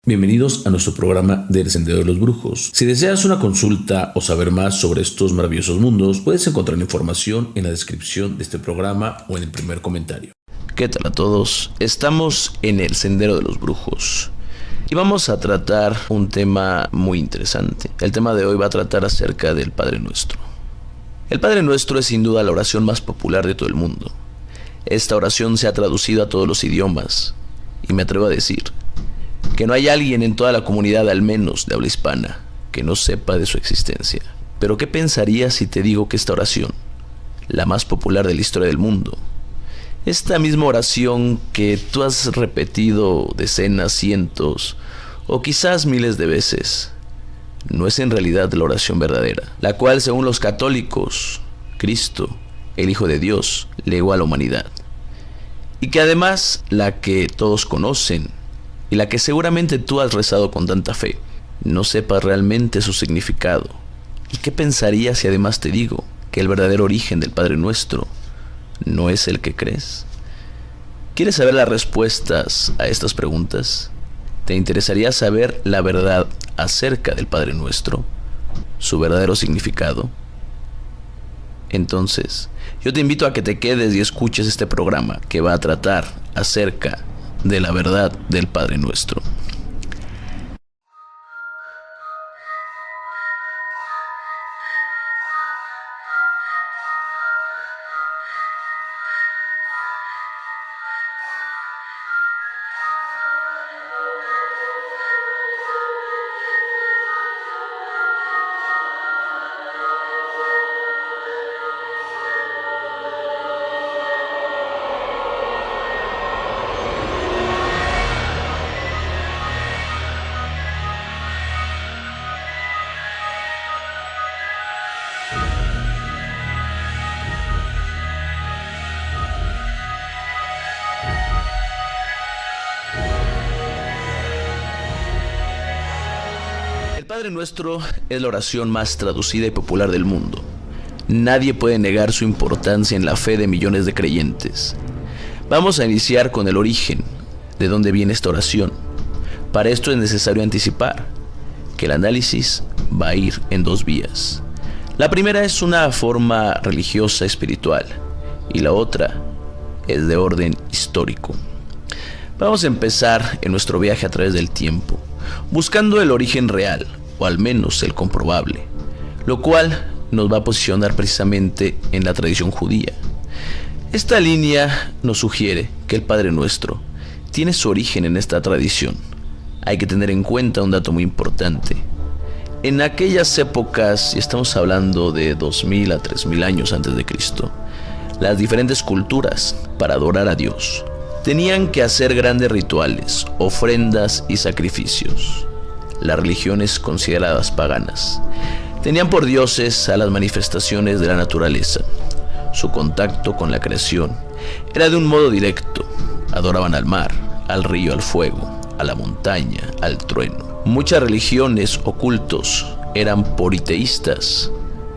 Bienvenidos a nuestro programa del Sendero de los Brujos. Si deseas una consulta o saber más sobre estos maravillosos mundos, puedes encontrar información en la descripción de este programa o en el primer comentario. ¿Qué tal a todos? Estamos en el Sendero de los Brujos y vamos a tratar un tema muy interesante. El tema de hoy va a tratar acerca del Padre Nuestro. El Padre Nuestro es sin duda la oración más popular de todo el mundo. Esta oración se ha traducido a todos los idiomas y me atrevo a decir que no hay alguien en toda la comunidad, al menos de habla hispana, que no sepa de su existencia. Pero ¿qué pensarías si te digo que esta oración, la más popular de la historia del mundo, esta misma oración que tú has repetido decenas, cientos o quizás miles de veces, no es en realidad la oración verdadera, la cual, según los católicos, Cristo, el Hijo de Dios, legó a la humanidad? Y que además la que todos conocen y la que seguramente tú has rezado con tanta fe, no sepas realmente su significado. ¿Y qué pensarías si además te digo que el verdadero origen del Padre Nuestro no es el que crees? ¿Quieres saber las respuestas a estas preguntas? ¿Te interesaría saber la verdad acerca del Padre Nuestro, su verdadero significado? Entonces, yo te invito a que te quedes y escuches este programa que va a tratar acerca de la verdad del Padre Nuestro. El Padre Nuestro es la oración más traducida y popular del mundo. Nadie puede negar su importancia en la fe de millones de creyentes. Vamos a iniciar con el origen, de dónde viene esta oración. Para esto es necesario anticipar que el análisis va a ir en dos vías. La primera es una forma religiosa espiritual y la otra es de orden histórico. Vamos a empezar en nuestro viaje a través del tiempo, buscando el origen real, o al menos el comprobable, lo cual nos va a posicionar precisamente en la tradición judía. Esta línea nos sugiere que el Padre Nuestro tiene su origen en esta tradición. Hay que tener en cuenta un dato muy importante. En aquellas épocas, y estamos hablando de 2000 a 3000 años antes de Cristo, las diferentes culturas, para adorar a Dios, tenían que hacer grandes rituales, ofrendas y sacrificios. Las religiones consideradas paganas tenían por dioses a las manifestaciones de la naturaleza. Su contacto con la creación era de un modo directo. Adoraban al mar, al río, al fuego, a la montaña, al trueno. Muchas religiones o cultos eran politeístas,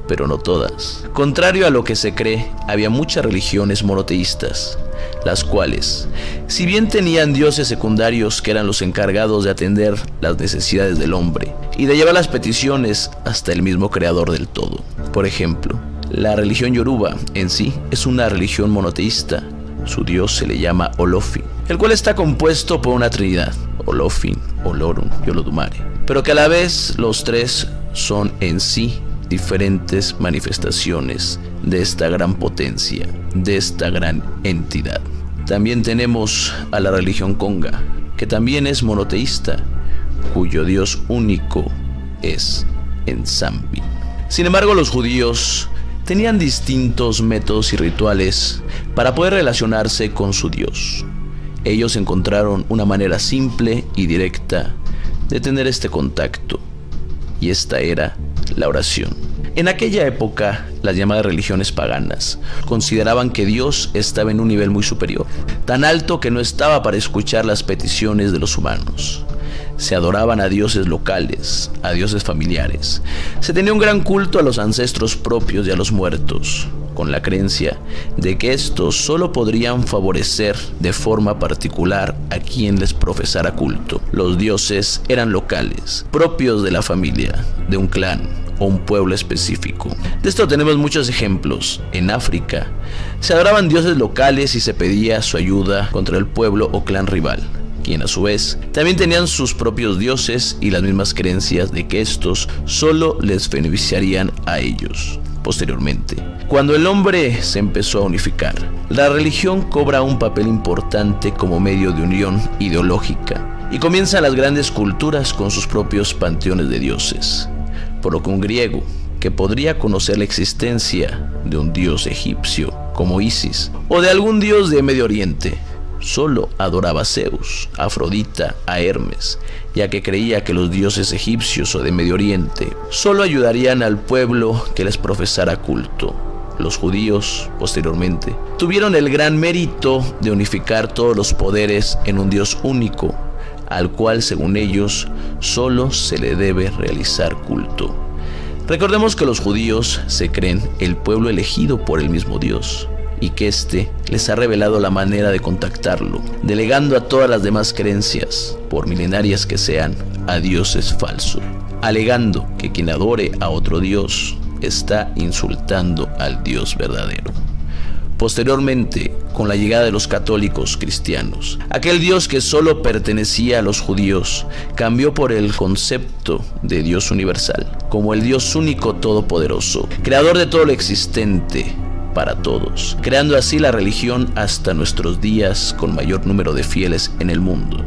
pero no todas. Contrario a lo que se cree, había muchas religiones monoteístas, las cuales, si bien tenían dioses secundarios que eran los encargados de atender las necesidades del hombre y de llevar las peticiones hasta el mismo creador del todo. Por ejemplo, la religión Yoruba en sí es una religión monoteísta. Su dios se le llama Olofin, el cual está compuesto por una trinidad, Olofin, Olorun y Olodumare, pero que a la vez los tres son en sí diferentes manifestaciones de esta gran potencia, de esta gran entidad. También tenemos a la religión Conga, que también es monoteísta, cuyo dios único es Ensambi. Sin embargo, los judíos tenían distintos métodos y rituales para poder relacionarse con su dios. Ellos encontraron una manera simple y directa de tener este contacto, y esta era la oración. En aquella época, las llamadas religiones paganas consideraban que Dios estaba en un nivel muy superior, tan alto que no estaba para escuchar las peticiones de los humanos. Se adoraban a dioses locales, a dioses familiares. Se tenía un gran culto a los ancestros propios y a los muertos. con la creencia de que estos solo podrían favorecer de forma particular a quien les profesara culto. Los dioses eran locales, propios de la familia, de un clan o un pueblo específico. De esto tenemos muchos ejemplos. En África se adoraban dioses locales y se pedía su ayuda contra el pueblo o clan rival, quien a su vez también tenían sus propios dioses y las mismas creencias de que estos solo les beneficiarían a ellos. Posteriormente, cuando el hombre se empezó a unificar, la religión cobra un papel importante como medio de unión ideológica y comienzan las grandes culturas con sus propios panteones de dioses, por lo que un griego que podría conocer la existencia de un dios egipcio como Isis o de algún dios de Medio Oriente solo adoraba a Zeus, a Afrodita, a Hermes, ya que creía que los dioses egipcios o de Medio Oriente solo ayudarían al pueblo que les profesara culto. Los judíos, posteriormente, tuvieron el gran mérito de unificar todos los poderes en un Dios único, al cual, según ellos, solo se le debe realizar culto. Recordemos que los judíos se creen el pueblo elegido por el mismo Dios, y que éste les ha revelado la manera de contactarlo, delegando a todas las demás creencias, por milenarias que sean, a dioses falsos, alegando que quien adore a otro dios está insultando al Dios verdadero. Posteriormente, con la llegada de los católicos cristianos, aquel Dios que solo pertenecía a los judíos cambió por el concepto de Dios universal, como el Dios único todopoderoso, creador de todo lo existente para todos, creando así la religión hasta nuestros días con mayor número de fieles en el mundo.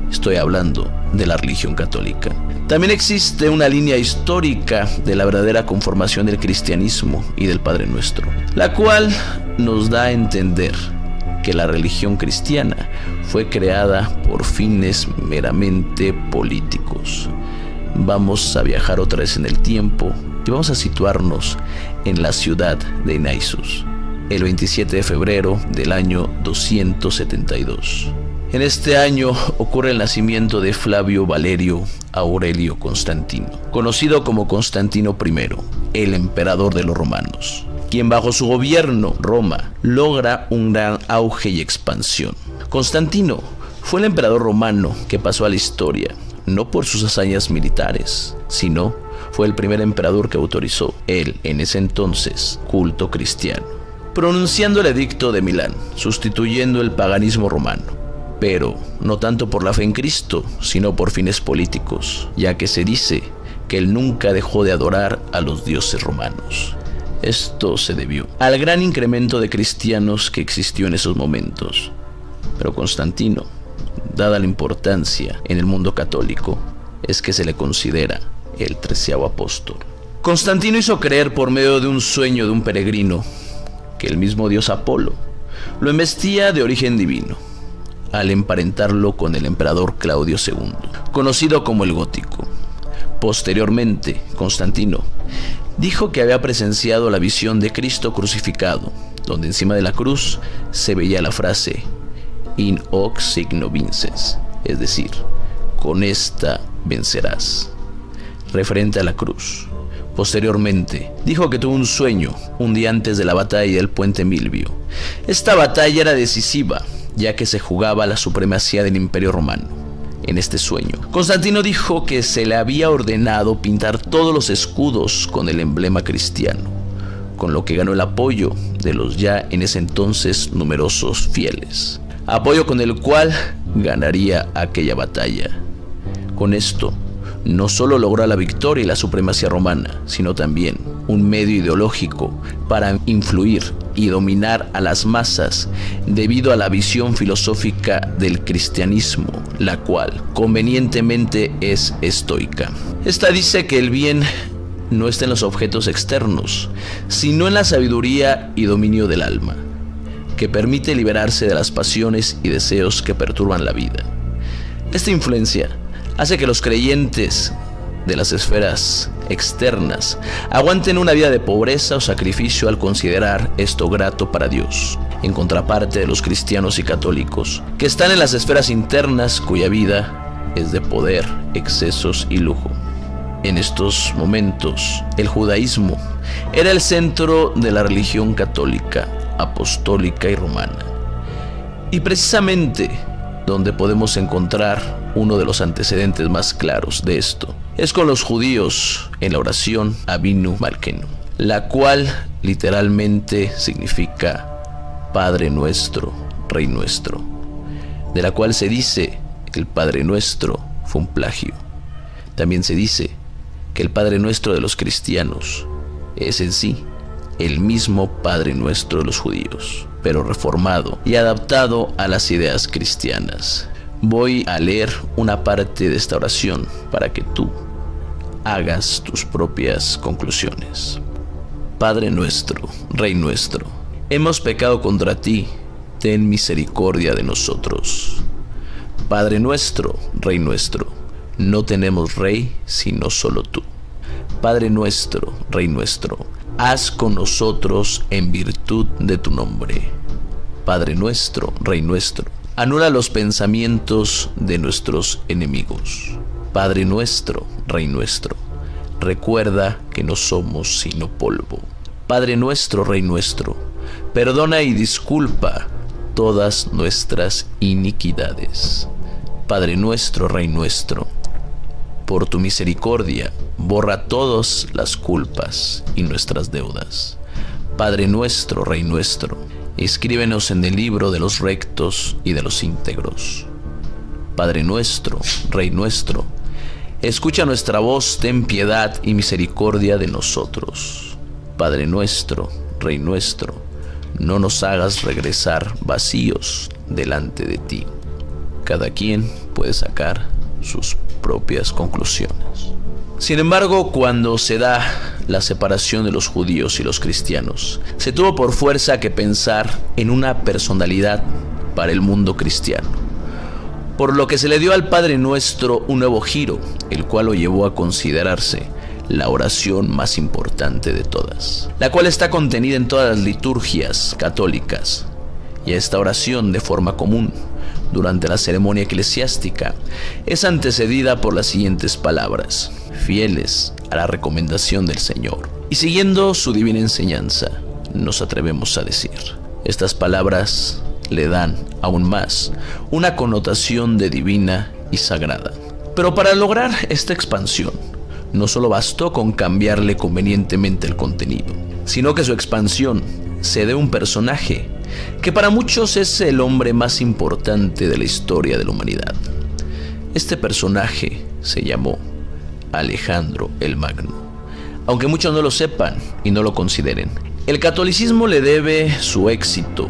Estoy hablando de la religión católica. También existe una línea histórica de la verdadera conformación del cristianismo y del Padre Nuestro, la cual nos da a entender que la religión cristiana fue creada por fines meramente políticos. Vamos a viajar otra vez en el tiempo y vamos a situarnos en la ciudad de Naissus, el 27 de febrero del año 272. En este año ocurre el nacimiento de Flavio Valerio Aurelio Constantino, conocido como Constantino I, el emperador de los romanos, quien bajo su gobierno Roma logra un gran auge y expansión. Constantino fue el emperador romano que pasó a la historia, no por sus hazañas militares, sino fue el primer emperador que autorizó en ese entonces, culto cristiano, pronunciando el edicto de Milán, sustituyendo el paganismo romano, pero no tanto por la fe en Cristo, sino por fines políticos, ya que se dice que él nunca dejó de adorar a los dioses romanos. Esto se debió al gran incremento de cristianos que existió en esos momentos. Pero Constantino, dada la importancia en el mundo católico, es que se le considera el 13º apóstol. Constantino hizo creer por medio de un sueño de un peregrino que el mismo dios Apolo lo embestía de origen divino, al emparentarlo con el emperador Claudio II, conocido como el Gótico. Posteriormente, Constantino dijo que había presenciado la visión de Cristo crucificado, donde encima de la cruz se veía la frase "In hoc signo vinces", es decir, con esta vencerás, referente a la cruz. Posteriormente, dijo que tuvo un sueño un día antes de la batalla del puente Milvio. Esta batalla era decisiva, ya que se jugaba la supremacía del Imperio Romano. En este sueño, Constantino dijo que se le había ordenado pintar todos los escudos con el emblema cristiano, con lo que ganó el apoyo de los ya en ese entonces numerosos fieles, apoyo con el cual ganaría aquella batalla. Con esto, no solo logró la victoria y la supremacía romana, sino también un medio ideológico para influir y dominar a las masas debido a la visión filosófica del cristianismo, la cual convenientemente es estoica. Esta dice que el bien no está en los objetos externos, sino en la sabiduría y dominio del alma, que permite liberarse de las pasiones y deseos que perturban la vida. Esta influencia hace que los creyentes de las esferas externas aguanten una vida de pobreza o sacrificio al considerar esto grato para Dios, en contraparte de los cristianos y católicos, que están en las esferas internas cuya vida es de poder, excesos y lujo. En estos momentos, el judaísmo era el centro de la religión católica, apostólica y romana. Y precisamente donde podemos encontrar uno de los antecedentes más claros de esto es con los judíos en la oración Avinu Malkeinu, la cual literalmente significa Padre nuestro, Rey nuestro, de la cual se dice que el Padre nuestro fue un plagio. También se dice que el Padre nuestro de los cristianos es en sí el mismo Padre nuestro de los judíos, pero reformado y adaptado a las ideas cristianas. Voy a leer una parte de esta oración para que tú hagas tus propias conclusiones. Padre nuestro, Rey nuestro, hemos pecado contra ti, ten misericordia de nosotros. Padre nuestro, Rey nuestro, no tenemos rey sino solo tú. Padre nuestro, Rey nuestro, haz con nosotros en virtud de tu nombre. Padre nuestro, Rey nuestro, anula los pensamientos de nuestros enemigos. Padre nuestro, Rey nuestro, recuerda que no somos sino polvo. Padre nuestro, Rey nuestro, perdona y disculpa todas nuestras iniquidades. Padre nuestro, Rey nuestro, por tu misericordia, borra todas las culpas y nuestras deudas. Padre nuestro, Rey nuestro, escríbenos en el libro de los rectos y de los íntegros. Padre nuestro, Rey nuestro, escucha nuestra voz, ten piedad y misericordia de nosotros. Padre nuestro, Rey nuestro, no nos hagas regresar vacíos delante de ti. Cada quien puede sacar sus propias conclusiones. Sin embargo, cuando se da la separación de los judíos y los cristianos, se tuvo por fuerza que pensar en una personalidad para el mundo cristiano, por lo que se le dio al Padre Nuestro un nuevo giro, el cual lo llevó a considerarse la oración más importante de todas, la cual está contenida en todas las liturgias católicas, y esta oración de forma común durante la ceremonia eclesiástica es antecedida por las siguientes palabras: fieles a la recomendación del Señor y siguiendo su divina enseñanza, nos atrevemos a decir. Estas palabras le dan aún más una connotación de divina y sagrada. Pero para lograr esta expansión, no solo bastó con cambiarle convenientemente el contenido, sino que su expansión se dé a un personaje que para muchos es el hombre más importante de la historia de la humanidad. Este personaje se llamó Alejandro el Magno. Aunque muchos no lo sepan y no lo consideren, el catolicismo le debe su éxito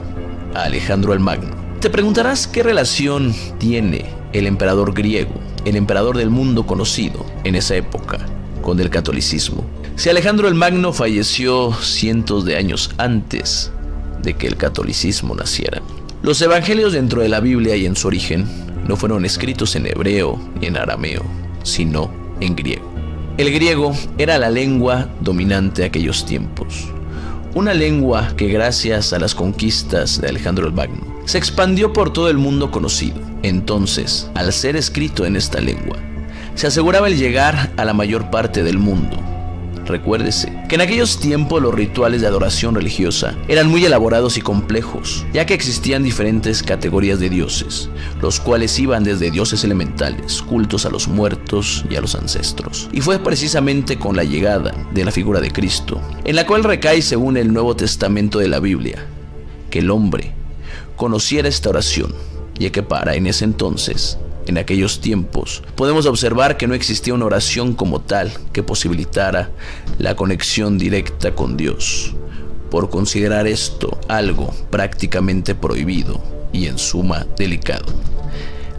a Alejandro el Magno. Te preguntarás qué relación tiene el emperador griego, el emperador del mundo conocido en esa época, con el catolicismo. Si Alejandro el Magno falleció cientos de años antes de que el catolicismo naciera. Los evangelios dentro de la Biblia y en su origen no fueron escritos en hebreo ni en arameo, sino en griego. El griego era la lengua dominante de aquellos tiempos, una lengua que gracias a las conquistas de Alejandro el Magno se expandió por todo el mundo conocido. Entonces, al ser escrito en esta lengua, se aseguraba el llegar a la mayor parte del mundo. Recuérdese que en aquellos tiempos los rituales de adoración religiosa eran muy elaborados y complejos, ya que existían diferentes categorías de dioses, los cuales iban desde dioses elementales, cultos a los muertos y a los ancestros. Y fue precisamente con la llegada de la figura de Cristo, en la cual recae según el Nuevo Testamento de la Biblia, que el hombre conociera esta oración, ya que en ese entonces, en aquellos tiempos, podemos observar que no existía una oración como tal que posibilitara la conexión directa con Dios, por considerar esto algo prácticamente prohibido y en suma delicado.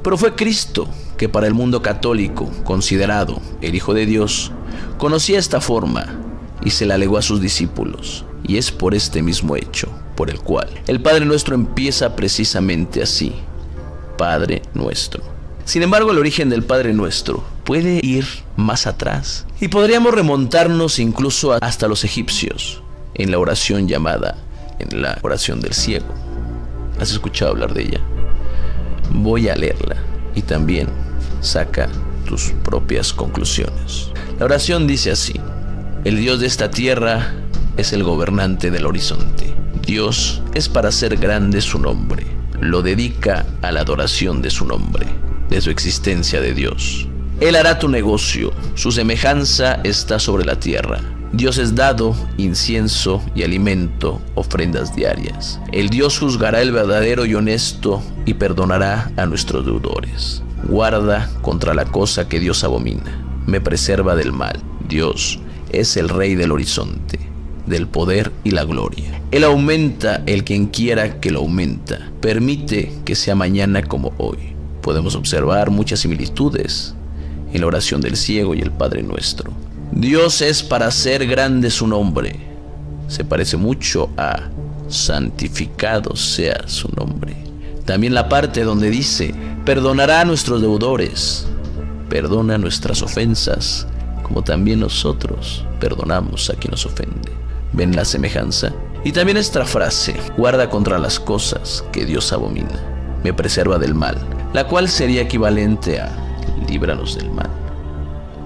Pero fue Cristo que para el mundo católico, considerado el Hijo de Dios, conocía esta forma y se la legó a sus discípulos, y es por este mismo hecho por el cual el Padre Nuestro empieza precisamente así: Padre Nuestro. Sin embargo, el origen del Padre Nuestro puede ir más atrás y podríamos remontarnos incluso hasta los egipcios, en la oración llamada en la oración del ciego. ¿Has escuchado hablar de ella? Voy a leerla y también saca tus propias conclusiones. La oración dice así: el Dios de esta tierra es el gobernante del horizonte. Dios es para hacer grande su nombre. Lo dedica a la adoración de su nombre, de su existencia de Dios. Él hará tu negocio, su semejanza está sobre la tierra. Dios es dado, incienso y alimento, ofrendas diarias. El Dios juzgará el verdadero y honesto y perdonará a nuestros deudores. Guarda contra la cosa que Dios abomina. Me preserva del mal. Dios es el Rey del horizonte, del poder y la gloria. Él aumenta el quien quiera que lo aumenta. Permite que sea mañana como hoy. Podemos observar muchas similitudes en la oración del ciego y el Padre Nuestro. Dios es para hacer grande su nombre. Se parece mucho a santificado sea su nombre. También la parte donde dice: perdonará a nuestros deudores, perdona nuestras ofensas, como también nosotros perdonamos a quien nos ofende. ¿Ven la semejanza? Y también esta frase: guarda contra las cosas que Dios abomina, me preserva del mal, la cual sería equivalente a líbranos del mal.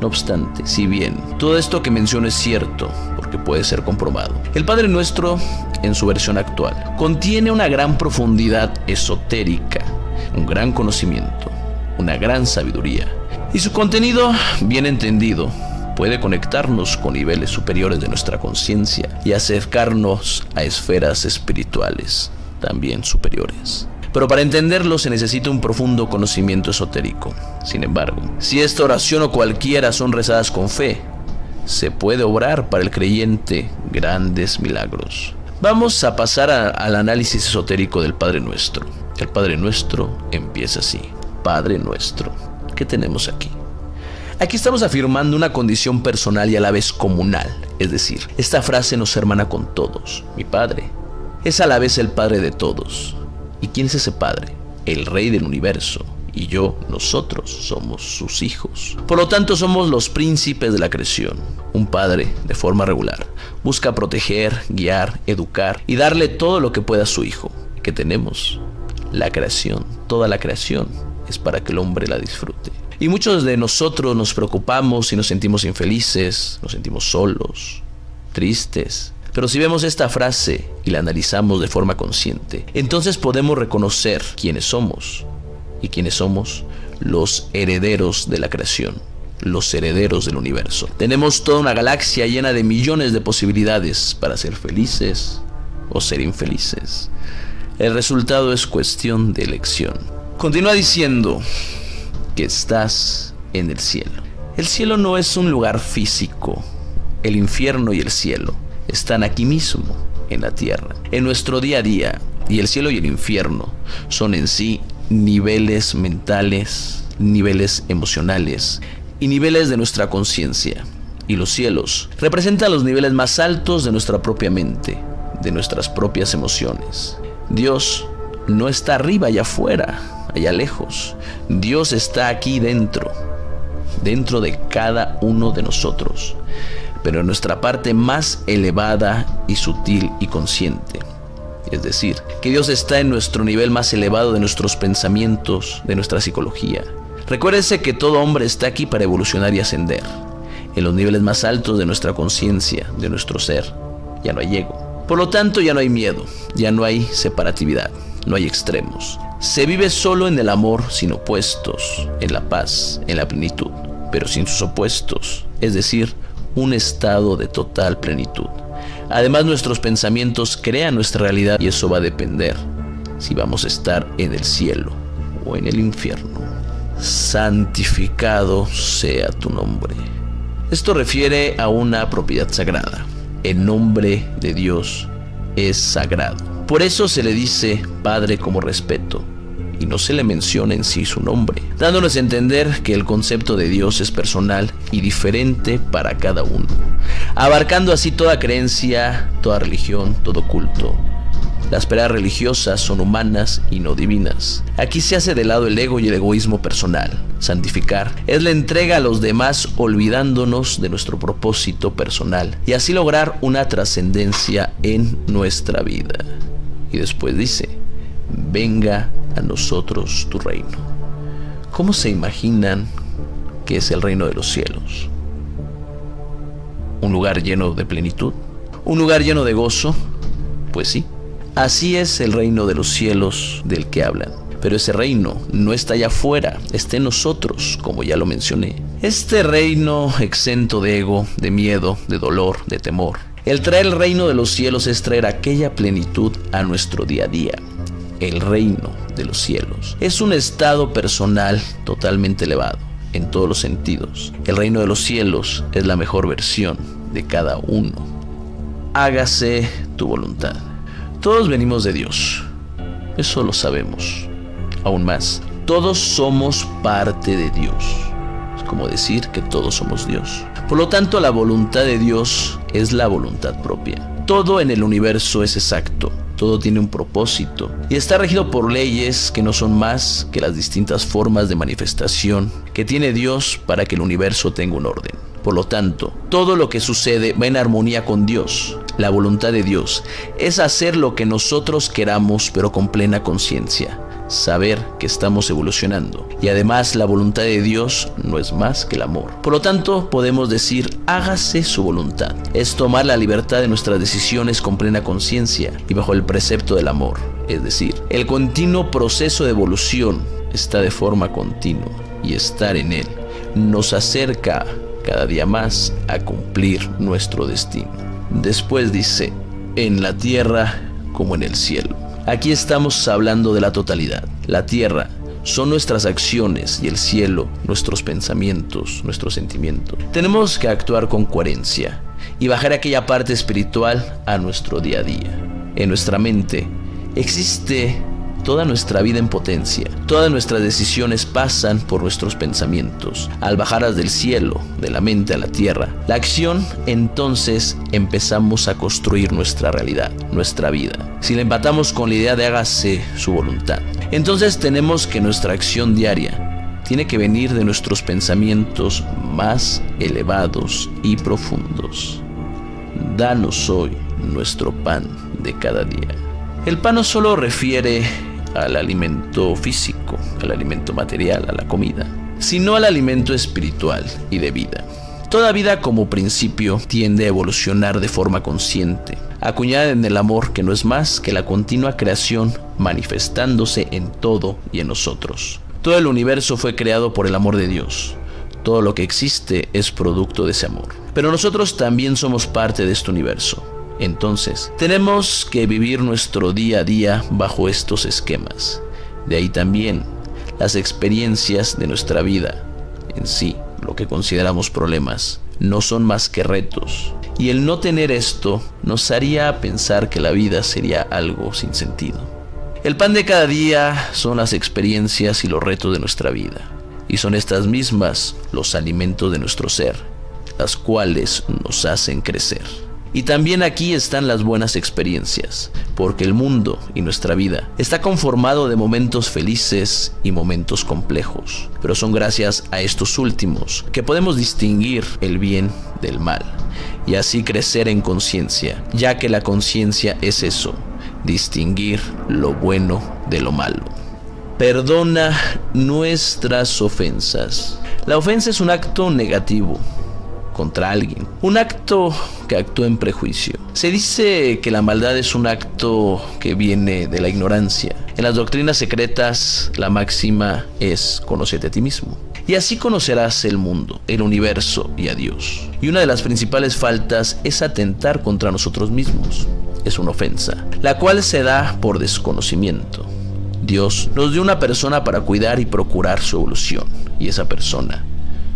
No obstante, si bien todo esto que menciono es cierto, porque puede ser comprobado, el Padre Nuestro, en su versión actual, contiene una gran profundidad esotérica, un gran conocimiento, una gran sabiduría, y su contenido, bien entendido, puede conectarnos con niveles superiores de nuestra conciencia y acercarnos a esferas espirituales también superiores. Pero para entenderlo se necesita un profundo conocimiento esotérico. Sin embargo, si esta oración o cualquiera son rezadas con fe, se puede obrar para el creyente grandes milagros. Vamos a pasar al análisis esotérico del Padre Nuestro. El Padre Nuestro empieza así: Padre Nuestro. ¿Qué tenemos aquí? Aquí estamos afirmando una condición personal y a la vez comunal. Es decir, esta frase nos hermana con todos. Mi Padre es a la vez el Padre de todos. ¿Y quién es ese Padre? El Rey del universo. Y nosotros somos sus hijos. Por lo tanto, somos los príncipes de la creación. Un padre, de forma regular, busca proteger, guiar, educar y darle todo lo que pueda a su hijo. ¿Qué tenemos? La creación. Toda la creación es para que el hombre la disfrute. Y muchos de nosotros nos preocupamos y nos sentimos infelices, nos sentimos solos, tristes. Pero si vemos esta frase y la analizamos de forma consciente, entonces podemos reconocer quiénes somos. ¿Y quiénes somos? Los herederos de la creación, los herederos del universo. Tenemos toda una galaxia llena de millones de posibilidades para ser felices o ser infelices. El resultado es cuestión de elección. Continúa diciendo que estás en el cielo. El cielo no es un lugar físico. El infierno y el cielo están aquí mismo, en la tierra, en nuestro día a día. Y el cielo y el infierno son en sí niveles mentales, niveles emocionales y niveles de nuestra conciencia. Y los cielos representan los niveles más altos de nuestra propia mente, de nuestras propias emociones. Dios no está arriba, allá afuera, allá lejos. Dios está aquí dentro de cada uno de nosotros, pero en nuestra parte más elevada y sutil y consciente. Es decir, que Dios está en nuestro nivel más elevado de nuestros pensamientos, de nuestra psicología. Recuérdese que todo hombre está aquí para evolucionar y ascender. En los niveles más altos de nuestra conciencia, de nuestro ser, ya no hay ego. Por lo tanto, ya no hay miedo, ya no hay separatividad, no hay extremos. Se vive solo en el amor sin opuestos, en la paz, en la plenitud, pero sin sus opuestos, es decir, un estado de total plenitud. Además, nuestros pensamientos crean nuestra realidad y eso va a depender si vamos a estar en el cielo o en el infierno. Santificado sea tu nombre. Esto refiere a una propiedad sagrada. El nombre de Dios es sagrado. Por eso se le dice Padre como respeto y no se le menciona en sí su nombre, dándonos a entender que el concepto de Dios es personal y diferente para cada uno, abarcando así toda creencia, toda religión, todo culto. Las peleas religiosas son humanas y no divinas. Aquí se hace de lado el ego y el egoísmo personal. Santificar es la entrega a los demás olvidándonos de nuestro propósito personal y así lograr una trascendencia en nuestra vida. Y después dice, venga a nosotros tu reino. ¿Cómo se imaginan que es el reino de los cielos? ¿Un lugar lleno de plenitud? ¿Un lugar lleno de gozo? Pues sí, así es el reino de los cielos del que hablan. Pero ese reino no está allá afuera, está en nosotros, como ya lo mencioné. Este reino exento de ego, de miedo, de dolor, de temor. El traer el reino de los cielos es traer aquella plenitud a nuestro día a día. El reino de los cielos es un estado personal totalmente elevado, en todos los sentidos. El reino de los cielos es la mejor versión de cada uno. Hágase tu voluntad. Todos venimos de Dios, eso lo sabemos. Aún más, todos somos parte de Dios. Es como decir que todos somos Dios. Por lo tanto, la voluntad de Dios es la voluntad propia. Todo en el universo es exacto. Todo tiene un propósito y está regido por leyes que no son más que las distintas formas de manifestación que tiene Dios para que el universo tenga un orden. Por lo tanto, todo lo que sucede va en armonía con Dios. La voluntad de Dios es hacer lo que nosotros queramos, pero con plena conciencia. Saber que estamos evolucionando. Y además, la voluntad de Dios no es más que el amor. Por lo tanto, podemos decir, hágase su voluntad. Es tomar la libertad de nuestras decisiones con plena conciencia y bajo el precepto del amor. Es decir, el continuo proceso de evolución está de forma continua y estar en él nos acerca cada día más a cumplir nuestro destino. Después dice, en la tierra como en el cielo. Aquí estamos hablando de la totalidad. La tierra son nuestras acciones y el cielo nuestros pensamientos, nuestros sentimientos. Tenemos que actuar con coherencia y bajar aquella parte espiritual a nuestro día a día. En nuestra mente existe toda nuestra vida en potencia. Todas nuestras decisiones pasan por nuestros pensamientos. Al bajarlas del cielo, de la mente a la tierra, la acción, entonces empezamos a construir nuestra realidad, nuestra vida. Si la empatamos con la idea de hágase su voluntad, entonces tenemos que nuestra acción diaria tiene que venir de nuestros pensamientos más elevados y profundos. Danos hoy nuestro pan de cada día. El pan no solo refiere al alimento físico, al alimento material, a la comida, sino al alimento espiritual y de vida. Toda vida como principio tiende a evolucionar de forma consciente, acuñada en el amor que no es más que la continua creación manifestándose en todo y en nosotros. Todo el universo fue creado por el amor de Dios. Todo lo que existe es producto de ese amor. Pero nosotros también somos parte de este universo. Entonces, tenemos que vivir nuestro día a día bajo estos esquemas. De ahí también las experiencias de nuestra vida en sí, lo que consideramos problemas, no son más que retos. Y el no tener esto nos haría pensar que la vida sería algo sin sentido. El pan de cada día son las experiencias y los retos de nuestra vida. Y son estas mismas los alimentos de nuestro ser, las cuales nos hacen crecer. Y también aquí están las buenas experiencias, porque el mundo y nuestra vida está conformado de momentos felices y momentos complejos. Pero son gracias a estos últimos que podemos distinguir el bien del mal y así crecer en conciencia, ya que la conciencia es eso, distinguir lo bueno de lo malo. Perdona nuestras ofensas. La ofensa es un acto negativo contra alguien, un acto que actúa en prejuicio. Se dice que la maldad es un acto que viene de la ignorancia. En las doctrinas secretas, la máxima es conócete a ti mismo. Y así conocerás el mundo, el universo y a Dios. Y una de las principales faltas es atentar contra nosotros mismos. Es una ofensa, la cual se da por desconocimiento. Dios nos dio una persona para cuidar y procurar su evolución, y esa persona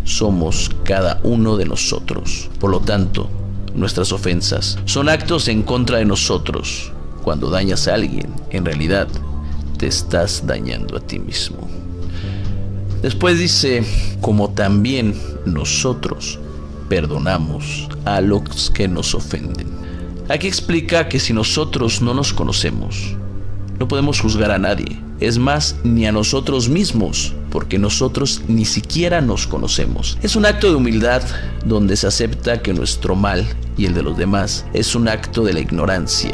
somos cada uno de nosotros. Por lo tanto, nuestras ofensas son actos en contra de nosotros. Cuando dañas a alguien, en realidad te estás dañando a ti mismo. Después dice, como también nosotros perdonamos a los que nos ofenden. Aquí explica que si nosotros no nos conocemos, no podemos juzgar a nadie. Es más, ni a nosotros mismos, porque nosotros ni siquiera nos conocemos. Es un acto de humildad donde se acepta que nuestro mal y el de los demás es un acto de la ignorancia,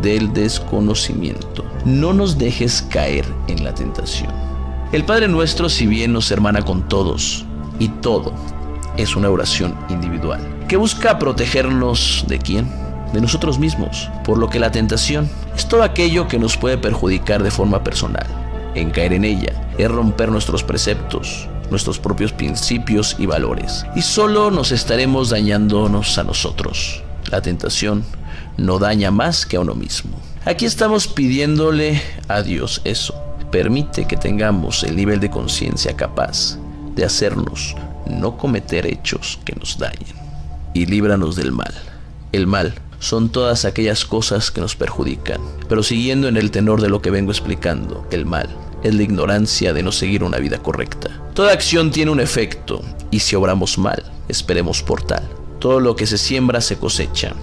del desconocimiento. No nos dejes caer en la tentación. El Padre Nuestro, si bien nos hermana con todos y todo, es una oración individual, que busca protegernos ¿de quién? De nosotros mismos, por lo que la tentación es todo aquello que nos puede perjudicar de forma personal. En caer en ella es romper nuestros preceptos, nuestros propios principios y valores, y solo nos estaremos dañándonos a nosotros. La tentación no daña más que a uno mismo. Aquí estamos pidiéndole a Dios eso. Permite que tengamos el nivel de conciencia capaz de hacernos no cometer hechos que nos dañen, y líbranos del mal. El mal son todas aquellas cosas que nos perjudican, pero siguiendo en el tenor de lo que vengo explicando, el mal es la ignorancia de no seguir una vida correcta. Toda acción tiene un efecto, y si obramos mal, esperemos por tal. Todo lo que se siembra se cosecha.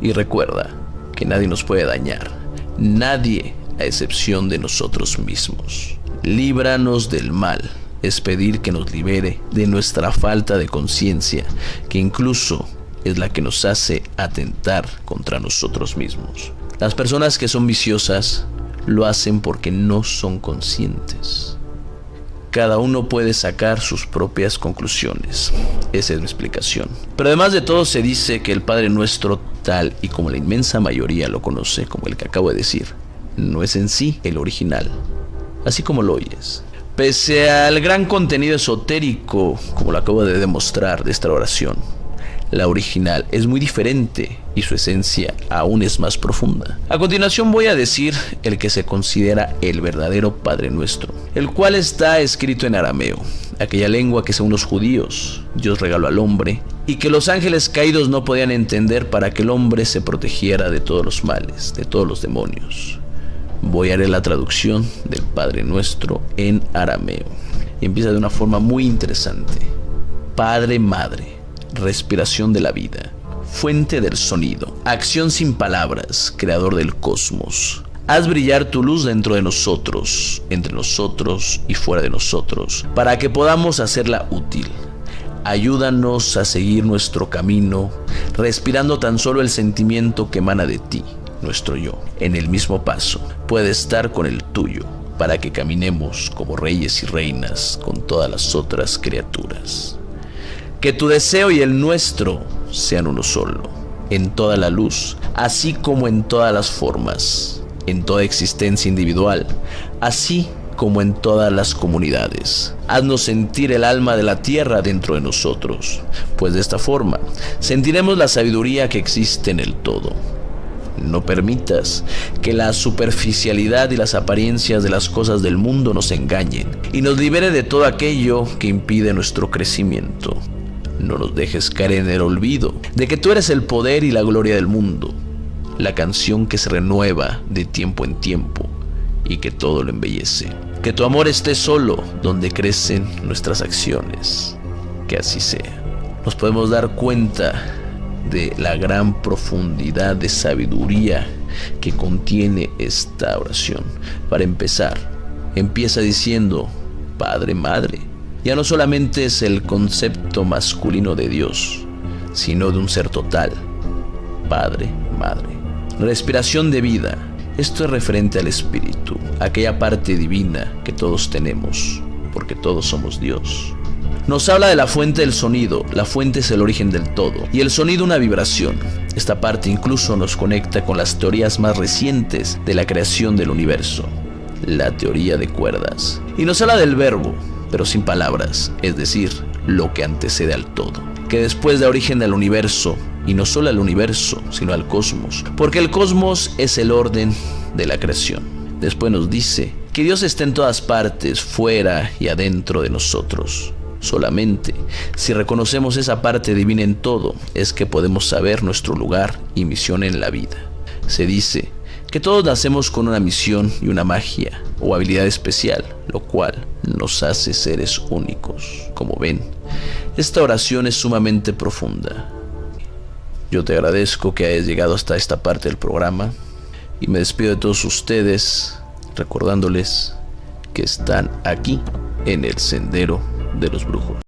Y recuerda que nadie nos puede dañar, nadie a excepción de nosotros mismos. Líbranos del mal es pedir que nos libere de nuestra falta de conciencia, que incluso es la que nos hace atentar contra nosotros mismos. Las personas que son viciosas lo hacen porque no son conscientes. Cada uno puede sacar sus propias conclusiones. Esa es mi explicación. Pero además de todo, se dice que el Padre Nuestro, tal y como la inmensa mayoría lo conoce, como el que acabo de decir, no es en sí el original, así como lo oyes. Pese al gran contenido esotérico, como lo acabo de demostrar de esta oración, la original es muy diferente y su esencia aún es más profunda. A continuación voy a decir el que se considera el verdadero Padre Nuestro, el cual está escrito en arameo, aquella lengua que según los judíos Dios regaló al hombre y que los ángeles caídos no podían entender para que el hombre se protegiera de todos los males, de todos los demonios. Voy a leer la traducción del Padre Nuestro en arameo. Y empieza de una forma muy interesante. Padre, Madre, respiración de la vida, fuente del sonido, acción sin palabras, creador del cosmos. Haz brillar tu luz dentro de nosotros, entre nosotros y fuera de nosotros, para que podamos hacerla útil. Ayúdanos a seguir nuestro camino, respirando tan solo el sentimiento que emana de ti. Nuestro yo, en el mismo paso, puede estar con el tuyo, para que caminemos como reyes y reinas con todas las otras criaturas. Que tu deseo y el nuestro sean uno solo, en toda la luz, así como en todas las formas, en toda existencia individual, así como en todas las comunidades. Haznos sentir el alma de la tierra dentro de nosotros, pues de esta forma sentiremos la sabiduría que existe en el todo. No permitas que la superficialidad y las apariencias de las cosas del mundo nos engañen y nos libere de todo aquello que impide nuestro crecimiento. No nos dejes caer en el olvido de que tú eres el poder y la gloria del mundo, la canción que se renueva de tiempo en tiempo y que todo lo embellece. Que tu amor esté solo donde crecen nuestras acciones. Que así sea. Nos podemos dar cuenta de la gran profundidad de sabiduría que contiene esta oración. Para empezar, empieza diciendo Padre, Madre. Ya no solamente es el concepto masculino de Dios, sino de un ser total. Padre, Madre. Respiración de vida. Esto es referente al espíritu, aquella parte divina que todos tenemos, porque todos somos Dios. Nos habla de la fuente del sonido. La fuente es el origen del todo, y el sonido una vibración. Esta parte incluso nos conecta con las teorías más recientes de la creación del universo, la teoría de cuerdas. Y nos habla del verbo, pero sin palabras, es decir, lo que antecede al todo, que después da origen al universo, y no solo al universo, sino al cosmos, porque el cosmos es el orden de la creación. Después nos dice que Dios está en todas partes, fuera y adentro de nosotros. Solamente si reconocemos esa parte divina en todo, es que podemos saber nuestro lugar y misión en la vida. Se dice que todos nacemos con una misión y una magia o habilidad especial, lo cual nos hace seres únicos. Como ven, esta oración es sumamente profunda. Yo te agradezco que hayas llegado hasta esta parte del programa y me despido de todos ustedes recordándoles que están aquí en el Sendero de los Brujos.